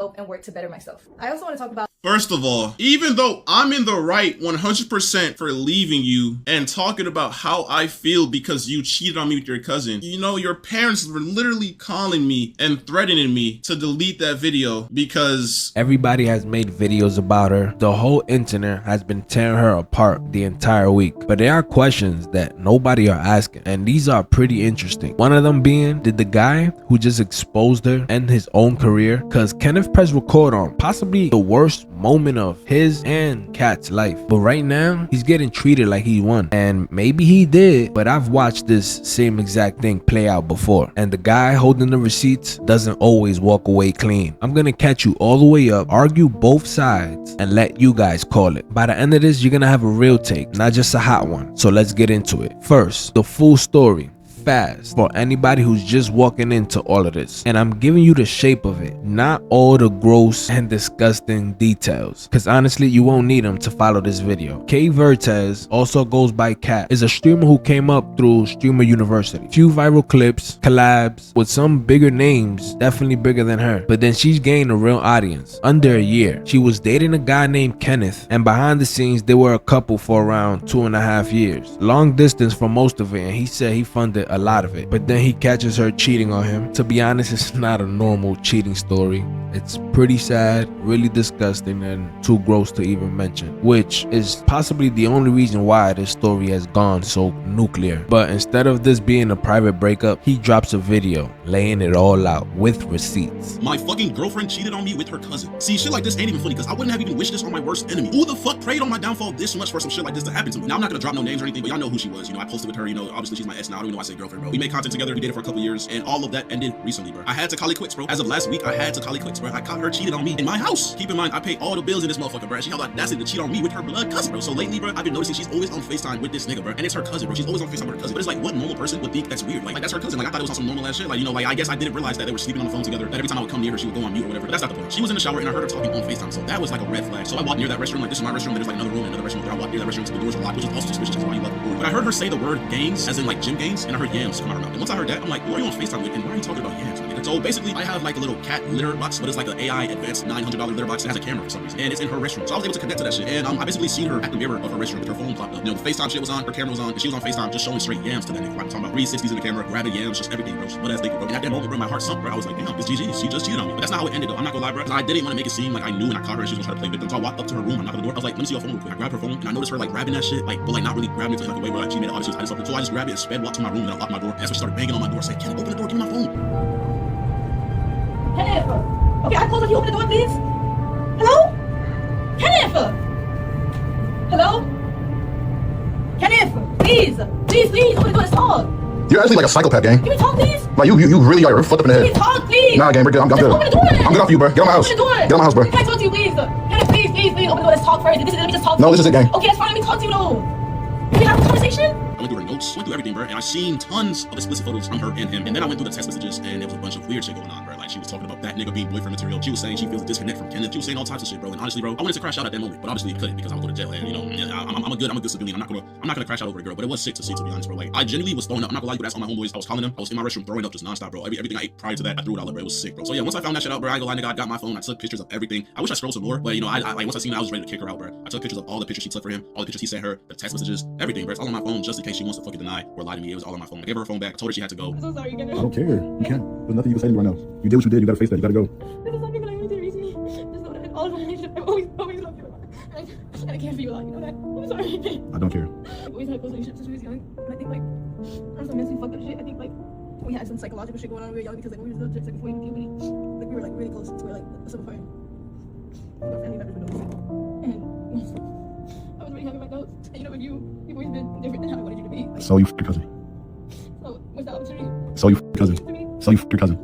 and work to better myself. I also want to talk about. First of all, even though I'm in the right 100% for leaving you and talking about how I feel because you cheated on me with your cousin, you know, your parents were literally calling me and threatening me to delete that video because everybody has made videos about her. The whole internet has been tearing her apart the entire week. But there are questions that nobody are asking, and these are pretty interesting. One of them being, did the guy who just exposed her end his own career? Because Kenneth pressed record on possibly the worst moment of his and Kat's life, but right now he's getting treated like he won, and maybe he did, but I've watched this same exact thing play out before, and the guy holding the receipts doesn't always walk away clean. I'm gonna catch you all the way up, argue both sides, and let you guys call it. By the end of this, you're gonna have a real take, not just a hot one. So let's get into it. First, the full story, fast, for anybody who's just walking into all of this, and I'm giving you the shape of it, not all the gross and disgusting details, because honestly you won't need them to follow this video. Kvrtez, also goes by Kat, is a streamer who came up through Streamer University. Few viral clips, collabs with some bigger names, definitely bigger than her, but then she's gained a real audience under a year. She was dating a guy named Kenneth, and behind the scenes they were a couple for around 2.5 years, long distance for most of it, and he said he funded a lot of it, but then he catches her cheating on him. To be honest, it's not a normal cheating story. It's pretty sad, really disgusting, and too gross to even mention, which is possibly the only reason why this story has gone so nuclear. But instead of this being a private breakup, he drops a video laying it all out with receipts. My fucking girlfriend cheated on me with her cousin. See, shit like this ain't even funny because I wouldn't have even wished this on my worst enemy. Who the fuck prayed on my downfall this much for some shit like this to happen to me? Now, I'm not gonna drop no names or anything, but y'all know who she was. You know, I posted with her, you know, obviously she's my ex now. I don't even know why I say girlfriend, bro. We made content together, we dated for a couple years, and all of that ended recently, bro. I had to call it quits, bro. As of last week, I had to call it quits, bro. I caught her cheated on me in my house. Keep in mind, I pay all the bills in this motherfucker, bro. She had the audacity to cheat on me with her blood cousin, bro. So lately, bro, I've been noticing she's always on FaceTime with this nigga, bro. And it's her cousin, bro. She's always on FaceTime with her cousin. But it's like, what normal person would think that's weird? Like that's her cousin. Like I thought it was on some normal ass shit. Like, you know, like I guess I didn't realize that they were sleeping on the phone together. That every time I would come near her, she would go on mute or whatever. But that's not the point. She was in the shower and I heard her talking on FaceTime. So that was like a red flag. So I walked near that restroom, like this is my restroom. There's like another room and another restroom. I walked near that restroom, so the doors were locked, which is also suspicious. That's why you left the door. But I heard her say the word games, as in like gym games, and I heard yams come out of her mouth. And once I heard that, I'm like, who are you on FaceTime with? And why are you talking about yams? And so basically, I have like a little cat litter box, but it's like an AI advanced $900 litter box that has a camera for some reason, and it's in her restroom. So I was able to connect to that shit, and I basically seen her at the mirror of her restroom with her phone popped up. You know, the FaceTime shit was on, her camera was on, and she was on FaceTime just showing straight yams to that nigga. Like, I'm talking about 360s in the camera, grabbing yams, just everything, bro. What ass nigga, bro. And at that moment, bro, my heart sunk, bro. I was like, damn, it's GG. She just cheated on me. But that's not how it ended, though. I'm not gonna lie, bro. I didn't want to make it seem like I knew and I caught her and she was gonna try to play victim. So I walked up to her room, I knocked on the door. I was like, let me see your phone real quick. I grabbed her phone and I noticed her like grabbing that shit, like, but like not really grabbing it to like a way where like, she made it obviously hide something. So I just grabbed it and sped, walked to my room, and I locked my door. And that's when she started banging on my door, saying, Kenneth, open the door, give me my phone. Kenneth! Okay, I closed. Can you open the door, please? Hello? Kenneth! Hello? Kenneth! Please! Please, open the door, let's talk! You're actually like a psychopath, gang. Can we talk, please? Like you really are fucked up in the Can we head. talk, please? Nah, gang, we're good. I'm good. Open the door! I'm good off you, bro. Get on my house. Open the door! Get on my house, bro. Can I talk to you, please? Kenneth, please, open the door, let's talk first. Let me just talk to you. No, this is it, gang. Okay, that's fine, let me talk to you, though. Can we have a conversation? I went through her notes, went through everything, bro, and I seen tons of explicit photos from her and him. And then I went through the text messages, and there was a bunch of weird shit going on, bro. Like she was talking about that nigga being boyfriend material. She was saying she feels a disconnect from Kenneth. She was saying all types of shit, bro. And honestly, bro, I wanted to crash out at that moment, but obviously it couldn't because I would go to jail. And you know, I'm a good civilian. I'm not gonna crash out over a girl. But it was sick to see, to be honest, bro. Like I genuinely was throwing up. I'm not gonna lie, but that's all my homeboys. I was calling them. I was in my restroom throwing up just nonstop, bro. Everything I ate prior to that, I threw it all up, bro. It was sick, bro. So yeah, once I found that shit out, bro, I ain't gonna lie, nigga, I got my phone. I took pictures of everything. I wish I scrolled some more, but you know, I like once I seen that, I was ready to kick her out, bro. I took pictures of all the pictures she took for him, all the pictures he sent her, the text messages, everything, bro. It's all on my phone just in case she wants to fucking deny or lie to me. It was all on my phone. I gave her phone back. I told her she had to go. I'm so sorry, Kenneth. I don't care. You can't. There's nothing you can say to me right now. You did what you did. You gotta face that. You gotta go. This is something that I really did recently. Just know that all of my relationship, I've always loved you a lot. And I can't for you a lot, you know that? I'm sorry. I don't care. I've always had a close relationship since we was young. And I think like, on some mentally fucked up shit, I think like, we had some psychological shit going on when we were young because like when we were still like before even puberty, like we were like really close to where like a sort of fire. My family members would know. And I was really happy with my notes. And you know, with you, you've always been different than how I wanted you to be. Like, So you f*** your cousin. so what's the opportunity? So you f*** your cousin. So you f*** your cousin.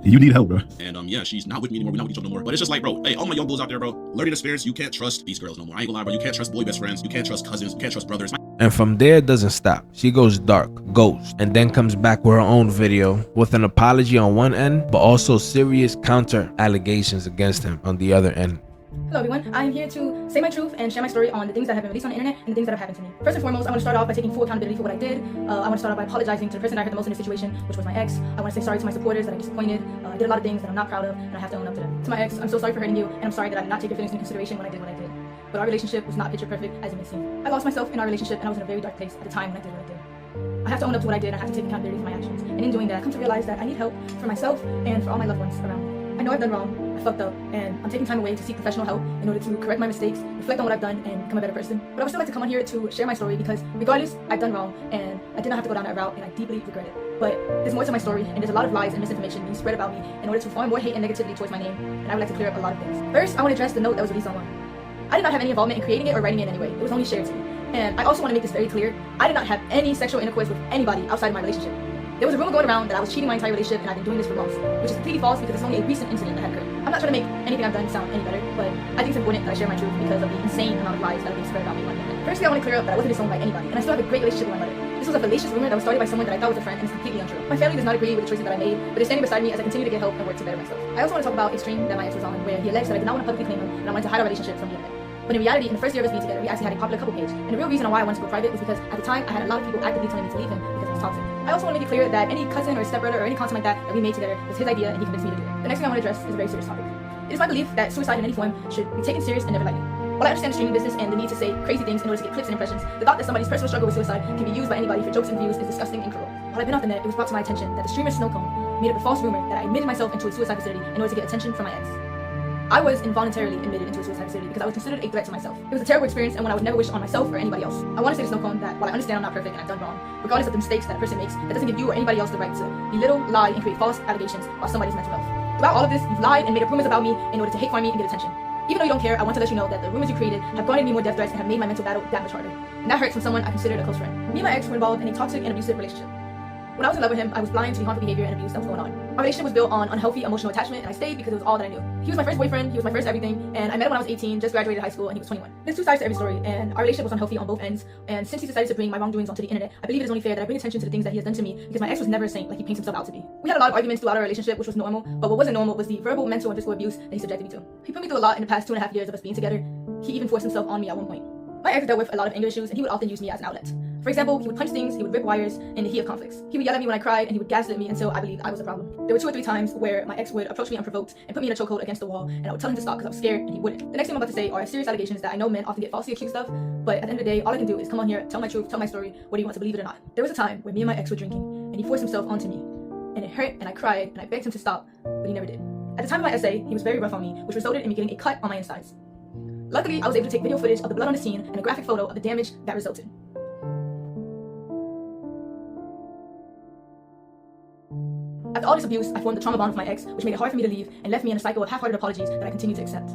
You need help, bro. And yeah, she's not with me anymore. We're not with each other no more. But it's just like, bro, hey, all my young bulls out there, bro, learning experience, you can't trust these girls no more. I ain't gonna lie, bro. You can't trust boy best friends. You can't trust cousins. You can't trust brothers. And from there it doesn't stop. She goes dark, ghost, and then comes back with her own video with an apology on one end, but also serious counter allegations against him on the other end. Hello everyone, I am here to say my truth and share my story on the things that have been released on the internet and the things that have happened to me. First and foremost, I want to start off by taking full accountability for what I did. I want to start off by apologizing to the person that I hurt the most in this situation, which was my ex. I want to say sorry to my supporters that I disappointed. I did a lot of things that I'm not proud of, and I have to own up to them. To my ex, I'm so sorry for hurting you, and I'm sorry that I did not take your feelings into consideration when I did what I did. But our relationship was not picture perfect as it may seem. I lost myself in our relationship, and I was in a very dark place at the time when I did what I did. I have to own up to what I did, and I have to take accountability for my actions. And in doing that, I come to realize that I need help for myself and for all my loved ones around me. I know I've done wrong, I fucked up, and I'm taking time away to seek professional help in order to correct my mistakes, reflect on what I've done, and become a better person. But I would still like to come on here to share my story because regardless, I've done wrong, and I did not have to go down that route, and I deeply regret it. But there's more to my story, and there's a lot of lies and misinformation being spread about me in order to form more hate and negativity towards my name, and I would like to clear up a lot of things. First, I want to address the note that was released online. I did not have any involvement in creating it or writing it in any way. It was only shared to me. And I also want to make this very clear. I did not have any sexual intercourse with anybody outside of my relationship. There was a rumor going around that I was cheating my entire relationship and I've been doing this for months, which is completely false because it's only a recent incident that had occurred. I'm not trying to make anything I've done sound any better, but I think it's important that I share my truth because of the insane amount of lies that are being spread about me on the internet. Firstly, I want to clear up that I wasn't disowned by anybody, and I still have a great relationship with my mother. This was a fallacious rumor that was started by someone that I thought was a friend and is completely untrue. My family does not agree with the choices that I made, but they're standing beside me as I continue to get help and work to better myself. I also want to talk about Extreme that my ex was on, where he alleged that I did not want to publicly claim him and I wanted to hide our relationship from the internet. But in reality, in the first year of us being together, we actually had a popular couple page. And the real reason why I wanted to go private was because at the time, I had a lot of people actively telling me to leave him because he was toxic. I also want to make it clear that any cousin or stepbrother or any content like that we made together was his idea and he convinced me to do it. The next thing I want to address is a very serious topic. It is my belief that suicide in any form should be taken serious and never lightly. While I understand the streaming business and the need to say crazy things in order to get clicks and impressions, the thought that somebody's personal struggle with suicide can be used by anybody for jokes and views is disgusting and cruel. While I've been off the net, it was brought to my attention that the streamer Snowcone made up a false rumor that I admitted myself into a suicide facility in order to get attention from my ex. I was involuntarily admitted into a suicide facility because I was considered a threat to myself. It was a terrible experience and one I would never wish on myself or anybody else. I want to say to Snowcone that while I understand I'm not perfect and I've done wrong, regardless of the mistakes that a person makes, that doesn't give you or anybody else the right to belittle, lie, and create false allegations about somebody's mental health. Throughout all of this, you've lied and made up rumors about me in order to hate farm me and get attention. Even though you don't care, I want to let you know that the rumors you created have garnered me more death threats and have made my mental battle that much harder. And that hurts from someone I considered a close friend. Me and my ex were involved in a toxic and abusive relationship. When I was in love with him, I was blind to the harmful behavior and abuse that was going on. Our relationship was built on unhealthy emotional attachment, and I stayed because it was all that I knew. He was my first boyfriend, he was my first everything, and I met him when I was 18, just graduated high school, and he was 21. There's two sides to every story, and our relationship was unhealthy on both ends, and since he decided to bring my wrongdoings onto the internet, I believe it is only fair that I bring attention to the things that he has done to me, because my ex was never a saint like he paints himself out to be. We had a lot of arguments throughout our relationship, which was normal, but what wasn't normal was the verbal, mental, and physical abuse that he subjected me to. He put me through a lot in the past 2.5 years of us being together. He even forced himself on me at one point. My ex dealt with a lot of anger issues, and he would often use me as an outlet. For example, he would punch things, he would rip wires in the heat of conflicts. He would yell at me when I cried, and he would gaslight me until I believed I was the problem. There were 2 or 3 times where my ex would approach me unprovoked and put me in a chokehold against the wall, and I would tell him to stop because I was scared, and he wouldn't. The next thing I'm about to say are serious allegations that I know men often get falsely accused of, but at the end of the day, all I can do is come on here, tell my truth, tell my story, whether you want to believe it or not. There was a time where me and my ex were drinking, and he forced himself onto me, and it hurt, and I cried, and I begged him to stop, but he never did. At the time of my essay, he was very rough on me, which resulted in me getting a cut on my insides. Luckily, I was able to take video footage of the blood on the scene and a graphic photo of the damage that resulted. After all this abuse, I formed a trauma bond with my ex, which made it hard for me to leave and left me in a cycle of half-hearted apologies that I continue to accept.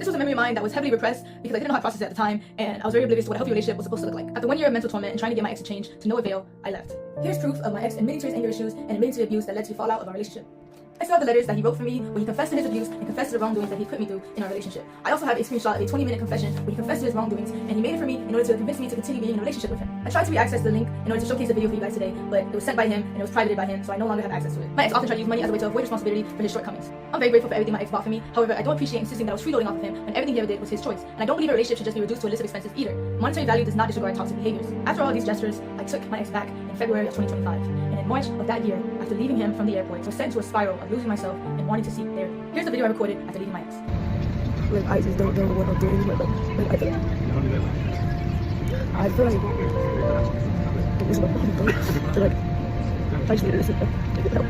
This was a memory of mine that was heavily repressed because I didn't know how to process it at the time, and I was very oblivious to what a healthy relationship was supposed to look like. After 1 year of mental torment and trying to get my ex to change, to no avail, I left. Here's proof of my ex admitting to his anger issues and admitting to the abuse that led to the fallout of our relationship. I still have the letters that he wrote for me where he confessed to his abuse and confessed to the wrongdoings that he put me through in our relationship. I also have a screenshot of a 20-minute confession where he confessed to his wrongdoings, and he made it for me in order to convince me to continue being in a relationship with him. I tried to re-access the link in order to showcase the video for you guys today, but it was sent by him and it was privated by him, so I no longer have access to it. My ex often tried to use money as a way to avoid responsibility for his shortcomings. I'm very grateful for everything my ex bought for me. However, I don't appreciate insisting that I was freeloading off of him when everything he ever did was his choice. And I don't believe a relationship should just be reduced to illicit expenses either. Monetary value does not disregard toxic behaviors. After all these gestures, I took my ex back in February of 2025. And in March of that year, after leaving him from the airport, I was set into a spiral of losing myself and wanting to seek therapy. Here's the video I recorded after leaving my ex. Like, I just don't know what I'm doing. Like I feel like I just need to listen to help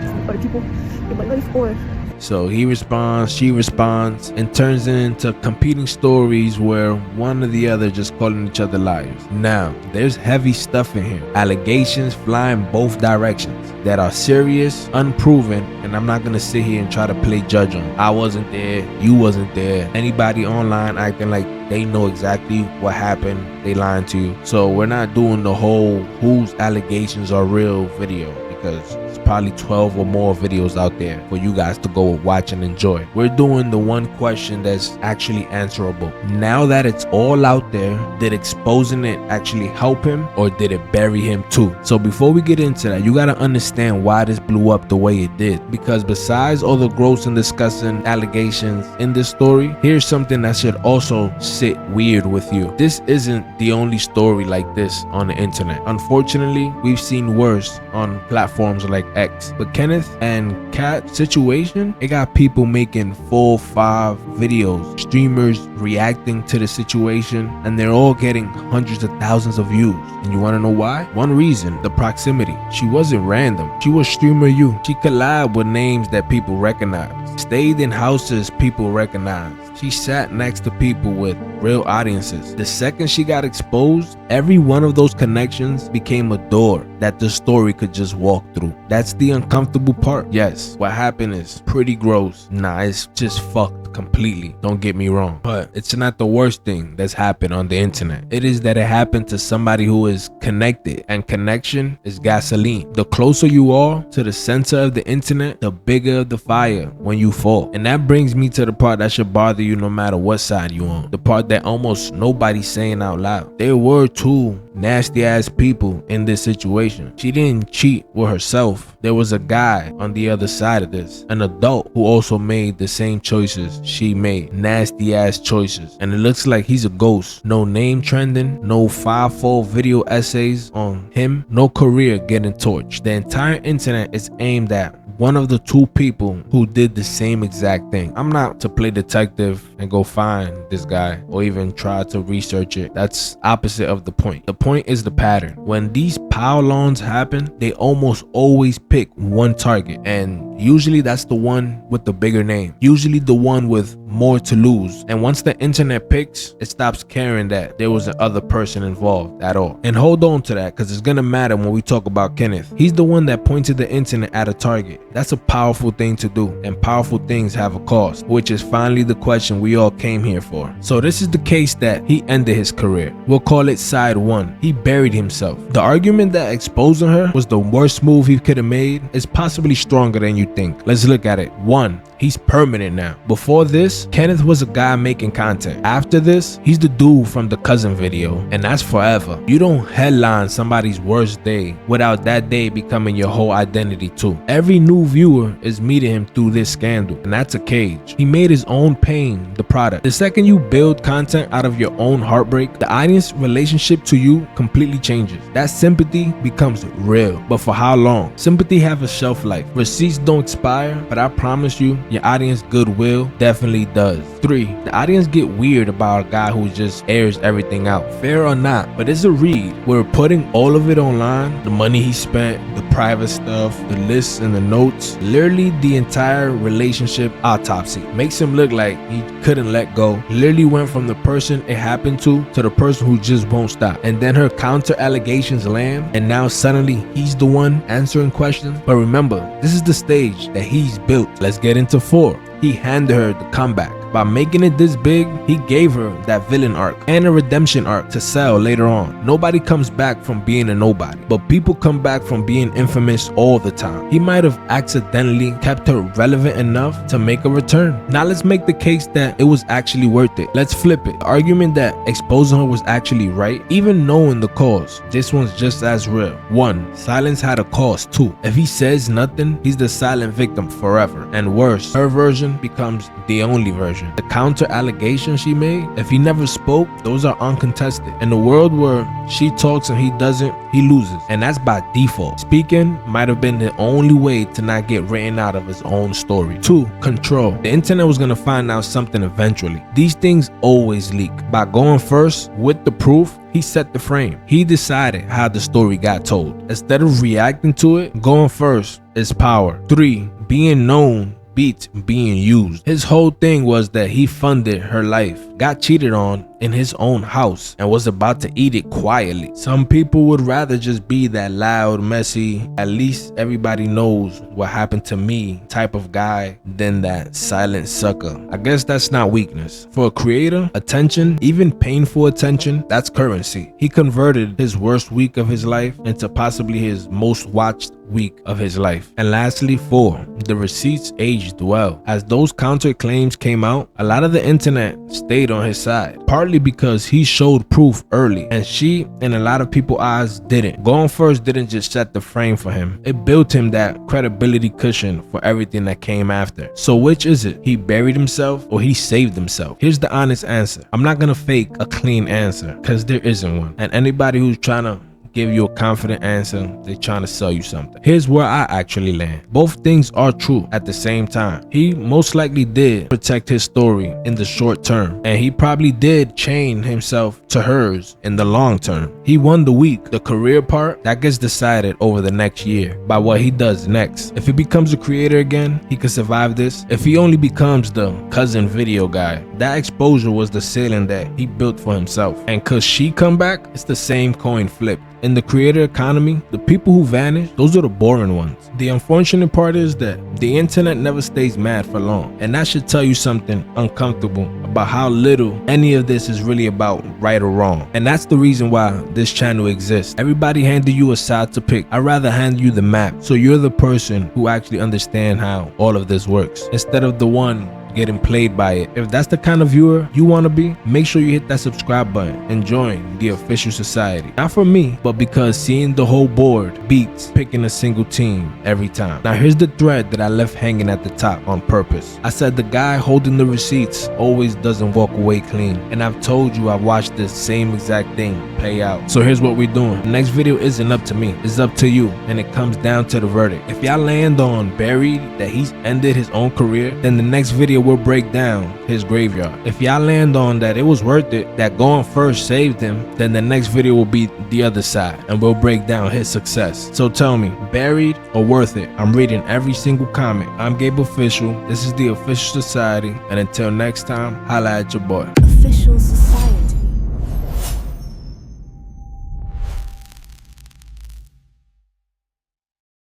from other people in my life or. So he responds, she responds, and turns it into competing stories where one or the other just calling each other liars. Now, there's heavy stuff in here. Allegations fly in both directions that are serious, unproven, and I'm not gonna sit here and try to play judge on. I wasn't there, you wasn't there. Anybody online acting like they know exactly what happened, they lying to you. So we're not doing the whole whose allegations are real video, because There's probably 12 or more videos out there for you guys to go watch and enjoy. We're doing the one question that's actually answerable. Now that it's all out there, did exposing it actually help him or did it bury him too? So before we get into that, you gotta understand why this blew up the way it did. Because besides all the gross and disgusting allegations in this story, here's something that should also sit weird with you. This isn't the only story like this on the internet. Unfortunately, we've seen worse on platforms like X. But Kenneth and Kat situation, it got people making 4-5 videos, streamers reacting to the situation, and they're all getting hundreds of thousands of views. And you want to know why? One reason: the proximity. She wasn't random. She was streamer you. She collabed with names that people recognize, stayed in houses people recognize. She sat next to people with real audiences. The second she got exposed, every one of those connections became a door that the story could just walk through. That's the uncomfortable part. Yes, what happened is pretty gross. Nah, it's just fucked completely. Don't get me wrong. But it's not the worst thing that's happened on the internet. It is that it happened to somebody who is connected, and connection is gasoline. The closer you are to the center of the internet, the bigger the fire when you fall. And that brings me to the part that should bother you no matter what side you on. The part that almost nobody's saying out loud. There were two nasty ass people in this situation. She didn't cheat with herself. There was a guy on the other side of this, an adult who also made the same choices she made. Nasty ass choices. And it looks like he's a ghost. No name trending, no 5-fold video essays on him, no career getting torched. The entire internet is aimed at one of the two people who did the same exact thing. I'm not to play detective and go find this guy or even try to research it. That's opposite of the point. The point is the pattern. When these pow-lons happen, they almost always pick one target, and usually that's the one with the bigger name, usually the one with more to lose. And once the internet picks, it stops caring that there was another person involved at all. And hold on to that, because it's gonna matter when we talk about Kenneth. He's the one that pointed the internet at a target. That's a powerful thing to do, and powerful things have a cost, which is finally the question we all came here for. So this is the case that he ended his career. We'll call it side one. He buried himself. The argument that exposing her was the worst move he could have made is possibly stronger than you think. Let's look at it. One, he's permanent now. Before this, Kenneth was a guy making content. After this, he's the dude from the cousin video, and that's forever. You don't headline somebody's worst day without that day becoming your whole identity too. Every new viewer is meeting him through this scandal, and that's a cage. He made his own pain the product. The second you build content out of your own heartbreak, the audience relationship to you completely changes. That sympathy becomes real. But for how long? Sympathy have a shelf life. Receipts don't expire, but I promise you, your audience goodwill definitely does. 3, the audience get weird about a guy who just airs everything out. Fair or not, but it's a read. We're putting all of it online. The money he spent, the private stuff, the lists and the notes, literally the entire relationship autopsy. Makes him look like he couldn't let go. Literally went from the person it happened to the person who just won't stop. And then her counter allegations land, and now suddenly he's the one answering questions. But remember, this is the stage that he's built. Let's get into 4. He handed her the comeback. By making it this big, he gave her that villain arc and a redemption arc to sell later on. Nobody comes back from being a nobody, but people come back from being infamous all the time. He might have accidentally kept her relevant enough to make a return. Now let's make the case that it was actually worth it. Let's flip it. The argument that exposing her was actually right, even knowing the cause, this one's just as real. 1, silence had a cost. 2, if he says nothing, he's the silent victim forever. And worse, her version becomes the only version. The counter allegations she made, if he never spoke, those are uncontested. In a world where she talks and he doesn't, he loses. And that's by default. Speaking might have been the only way to not get written out of his own story. 2, control. The internet was gonna find out something eventually. These things always leak. By going first with the proof, he set the frame. He decided how the story got told. Instead of reacting to it, going first is power. 3, being known beats being used. His whole thing was that he funded her life, got cheated on, in his own house and was about to eat it quietly. Some people would rather just be that loud, messy, at least everybody knows what happened to me type of guy than that silent sucker. I guess that's not weakness. For a creator, attention, even painful attention, that's currency. He converted his worst week of his life into possibly his most watched week of his life. And lastly, 4, the receipts aged well. As those counterclaims came out, a lot of the internet stayed on his side, partly because he showed proof early and she and a lot of people's eyes didn't. Going first didn't just set the frame for him, it built him that credibility cushion for everything that came after. So which is it? He buried himself or he saved himself? Here's the honest answer. I'm not gonna fake a clean answer because there isn't one, and anybody who's trying to give you a confident answer, they're trying to sell you something. Here's where I actually land. Both things are true at the same time. He most likely did protect his story in the short term, and he probably did chain himself to hers in the long term. He won the week. The career part, that gets decided over the next year by what he does next. If he becomes a creator again, he could survive this. If he only becomes the cousin video guy, that exposure was the ceiling that he built for himself. And cause she come back, it's the same coin flipped. In the creator economy, the people who vanish, those are the boring ones. The unfortunate part is that the internet never stays mad for long, and that should tell you something uncomfortable about how little any of this is really about right or wrong. And that's the reason why this channel exists. Everybody handed you a side to pick. I'd rather hand you the map so you're the person who actually understand how all of this works, instead of the one getting played by it. If that's the kind of viewer you want to be, make sure you hit that subscribe button and join the official society. Not for me, but because seeing the whole board beats picking a single team every time. Now here's the thread that I left hanging at the top on purpose. I said the guy holding the receipts always doesn't walk away clean, and I've told you I've watched this same exact thing play out. So here's what we're doing. The next video isn't up to me, it's up to you, and it comes down to the verdict. If y'all land on buried, that he's ended his own career, then the next video will break down his graveyard. If y'all land on that it was worth it, that going first saved him, then the next video will be the other side and we'll break down his success. So tell me, buried or worth it? I'm reading every single comment. I'm Gabe Official. This is the Official Society, and until next time, holla at your boy. Official Society.